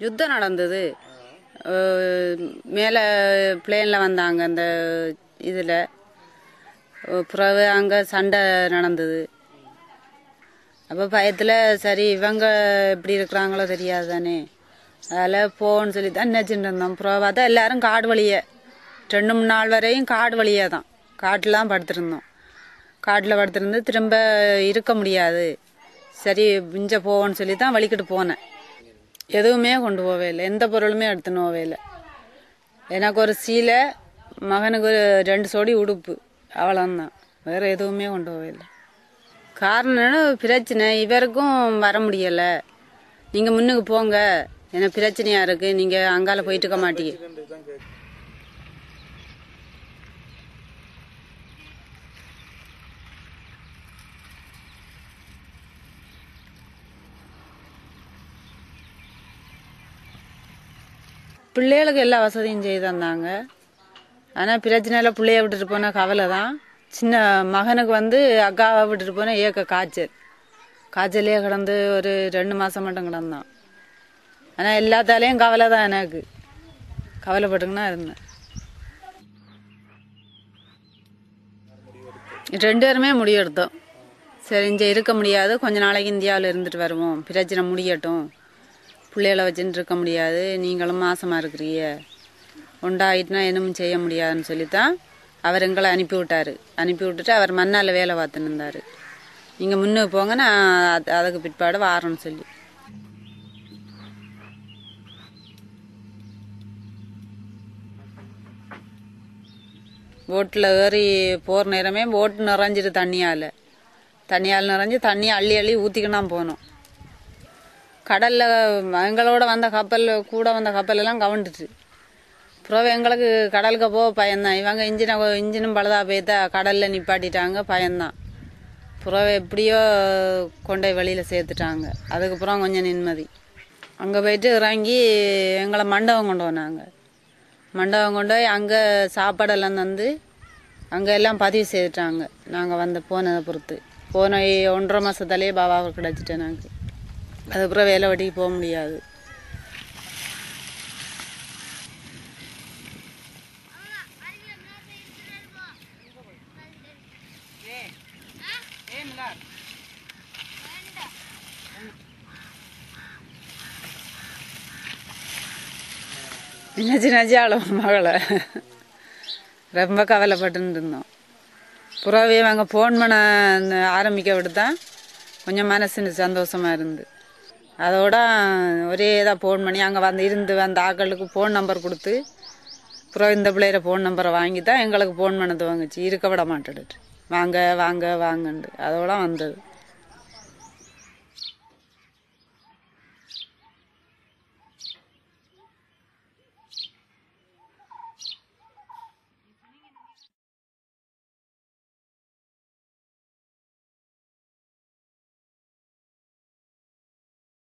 யுத்தம் நடந்தது. மேலே பிளேனில் வந்தாங்க அந்த இதில். பிறகு அங்கே சண்டை நடந்தது. அப்போ பயத்தில் சரி இவங்க எப்படி இருக்கிறாங்களோ தெரியாது தானே, அதில் போன்னு சொல்லி தான் நினச்சிட்டு இருந்தோம். பிறகு பார்த்தா எல்லோரும் காடு வழியே 2-3 நாள் வரையும் காடு வழியே தான், காட்டில் படுத்திருந்தோம். காட்டில் படுத்திருந்து திரும்ப இருக்க முடியாது, சரி மிஞ்ச போவோன்னு சொல்லி தான் வலிக்கிட்டு போனேன். எதுவுமே கொண்டு போவே இல்லை, எந்த பொருளுமே எடுத்துன்னு போவே இல்லை. எனக்கு ஒரு சீலை, மகனுக்கு 2 சோடி உடுப்பு, அவ்வளோந்தான். வேறு எதுவுமே கொண்டு போவே இல்லை. காரணம் பிரச்சனை, இவருக்கும் வர முடியலை. நீங்கள் முன்னுக்கு போங்க, என்ன பிரச்சனையாக இருக்குது, நீங்கள் அங்கால போயிட்டு இருக்க மாட்டீங்க. பிள்ளைகளுக்கு எல்லா வசதியும் செய்து தந்தாங்க. ஆனால் பிரச்சனையில் பிள்ளைய விட்டுட்டு போன கவலை தான். சின்ன மகனுக்கு அக்காவை விட்டுட்டு போன ஏக்க காய்ச்சலே கிடந்து ஒரு 2 மாதம் மட்டும் கிடந்தான். ஆனால் எல்லாத்தாலேயும் கவலை தான், எனக்கு கவலைப்பட்டுக்குன்னா இருந்தேன். 2 பேருமே முடிவெடுத்தோம். சரி இங்கே இருக்க முடியாது, கொஞ்ச நாளைக்கு இந்தியாவில் இருந்துட்டு வருவோம், பிரச்சனை முடியட்டும், பிள்ளைகளை வச்சுட்டு இருக்க முடியாது, நீங்களும் மாசமாக இருக்கிறீங்க, உண்டாயிட்டுனா என்னமும் செய்ய முடியாதுன்னு சொல்லித்தான் அவர் எங்களை அனுப்பி விட்டுட்டு அவர் மண்ணால் வேலை பார்த்துன்னு இருந்தார். நீங்கள் முன்னுக்கு போங்க, நான் அதுக்கு பிற்பாடு வாரோன்னு சொல்லி. போட்டில் ஏறி போகிற நேரமே போட்டு நிறைஞ்சிட்டு தண்ணியால் நிறைஞ்சி தண்ணியை அள்ளி ஊற்றிக்கினா போனோம். கடலில் எங்களோட வந்த கப்பல் எல்லாம் கவுண்டுட்டு. அப்புறம் எங்களுக்கு கடலுக்கு போக பயந்தான். இவங்க இன்ஜினும் பழுதா போய்த்தா கடலில் நிப்பாட்டிட்டாங்க, பயந்தான். அப்புறம் எப்படியோ கொண்டை வெளியில் சேர்த்துட்டாங்க. அதுக்கப்புறம் கொஞ்சம் நிம்மதி. அங்கே போயிட்டு இறங்கி எங்களை மண்டபம் கொண்டு போனாங்க. மண்டபம் கொண்டு போய் அங்கே சாப்பாடெல்லாம் தந்து அங்கே எல்லாம் பதிவு செய்துட்டாங்க. நாங்கள் போனதை பொறுத்து போன 1.5 மாதத்துலேயே பாபாவை கிடச்சிட்டேன். நாங்கள் அதுக்கப்புறம் வேலை வெட்டிக்கு போக முடியாது. நினைச்சு மகளை ரொம்ப கவலைப்பட்டு இருந்தோம். புறாவே அவங்க ஃபோன் பண்ண ஆரம்பிக்க விட்டுதான் கொஞ்சம் மனசு சந்தோஷமாக இருந்து. அதோட ஒரே இதாக ஃபோன் பண்ணி அங்கே வந்த ஆக்களுக்கு ஃபோன் நம்பர் கொடுத்து அப்புறம் இந்த பிள்ளையிற ஃபோன் நம்பரை வாங்கி தான் எங்களுக்கு ஃபோன் பண்ண துவங்குச்சு. இருக்க விட மாட்டேடுட்டு வாங்க வாங்கன்ட்டு அதோட வந்தது.